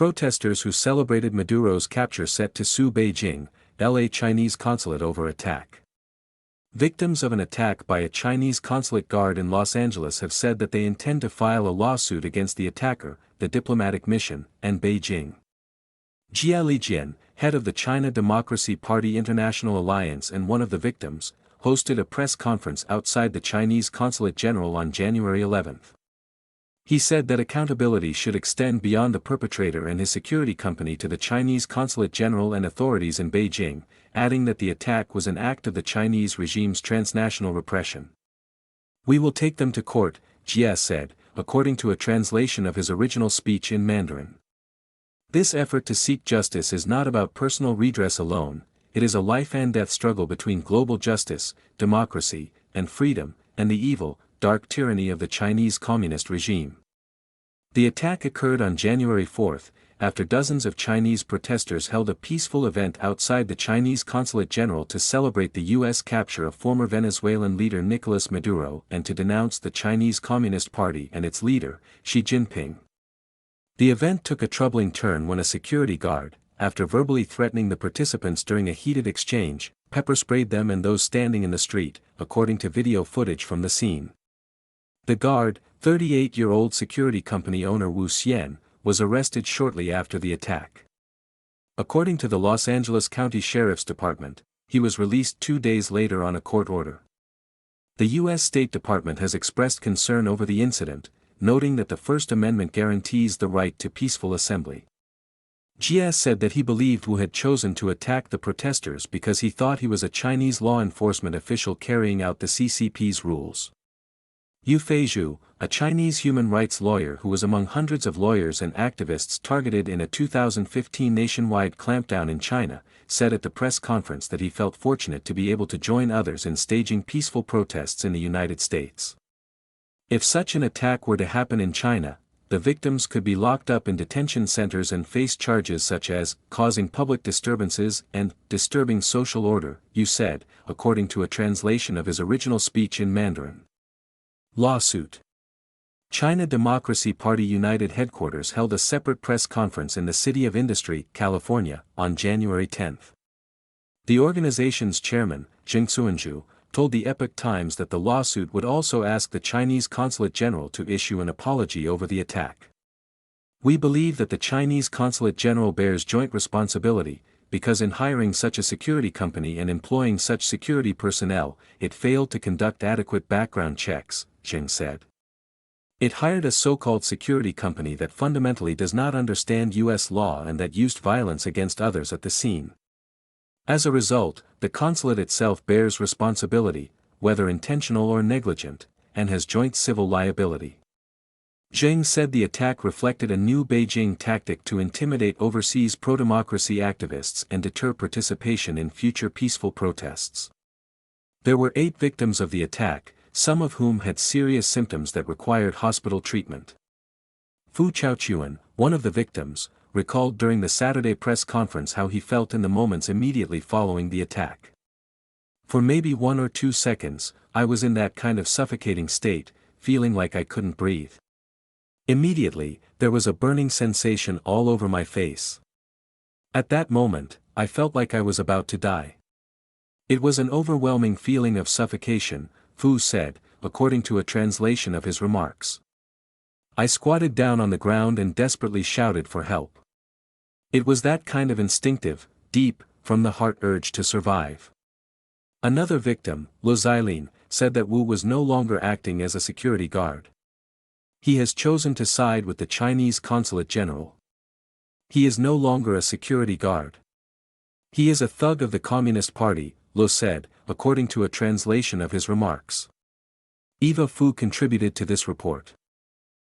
Protesters who celebrated Maduro's capture set to sue Beijing, LA Chinese consulate over attack. Victims of an attack by a Chinese consulate guard in Los Angeles have said that they intend to file a lawsuit against the attacker, the diplomatic mission, and Beijing. Jia Lijian, head of the China Democracy Party International Alliance and one of the victims, hosted a press conference outside the Chinese Consulate General on January 11. He said that accountability should extend beyond the perpetrator and his security company to the Chinese Consulate General and authorities in Beijing, adding that the attack was an act of the Chinese regime's transnational repression. "We will take them to court," Jia said, according to a translation of his original speech in Mandarin. "This effort to seek justice is not about personal redress alone, it is a life-and-death struggle between global justice, democracy, and freedom, and the evil, dark tyranny of the Chinese Communist regime." The attack occurred on January 4, after dozens of Chinese protesters held a peaceful event outside the Chinese Consulate General to celebrate the U.S. capture of former Venezuelan leader Nicolas Maduro and to denounce the Chinese Communist Party and its leader, Xi Jinping. The event took a troubling turn when a security guard, after verbally threatening the participants during a heated exchange, pepper-sprayed them and those standing in the street, according to video footage from the scene. The guard, 38-year-old security company owner Wu Xian, was arrested shortly after the attack. According to the Los Angeles County Sheriff's Department, he was released 2 days later on a court order. The U.S. State Department has expressed concern over the incident, noting that the First Amendment guarantees the right to peaceful assembly. Jia said that he believed Wu had chosen to attack the protesters because he thought he was a Chinese law enforcement official carrying out the CCP's rules. Yu Feizhu, a Chinese human rights lawyer who was among hundreds of lawyers and activists targeted in a 2015 nationwide clampdown in China, said at the press conference that he felt fortunate to be able to join others in staging peaceful protests in the United States. If such an attack were to happen in China, the victims could be locked up in detention centers and face charges such as causing public disturbances and disturbing social order, Yu said, according to a translation of his original speech in Mandarin. Lawsuit. China Democracy Party United Headquarters held a separate press conference in the City of Industry, California, on January 10. The organization's chairman, Zheng Suanzhu, told the Epoch Times that the lawsuit would also ask the Chinese Consulate General to issue an apology over the attack. "We believe that the Chinese Consulate General bears joint responsibility, because in hiring such a security company and employing such security personnel, it failed to conduct adequate background checks," Zheng said. "It hired a so-called security company that fundamentally does not understand U.S. law and that used violence against others at the scene. As a result, the consulate itself bears responsibility, whether intentional or negligent, and has joint civil liability." Zheng said the attack reflected a new Beijing tactic to intimidate overseas pro-democracy activists and deter participation in future peaceful protests. There were 8 victims of the attack, some of whom had serious symptoms that required hospital treatment. Fu Chaochuan, one of the victims, recalled during the Saturday press conference how he felt in the moments immediately following the attack. "For maybe 1 or 2 seconds, I was in that kind of suffocating state, feeling like I couldn't breathe. Immediately, there was a burning sensation all over my face. At that moment, I felt like I was about to die. It was an overwhelming feeling of suffocation," Fu said, according to a translation of his remarks. "I squatted down on the ground and desperately shouted for help. It was that kind of instinctive, deep, from-the-heart urge to survive." Another victim, Lo Zilin, said that Wu was no longer acting as a security guard. "He has chosen to side with the Chinese Consulate General. He is no longer a security guard. He is a thug of the Communist Party," Lo said, according to a translation of his remarks. Eva Fu contributed to this report.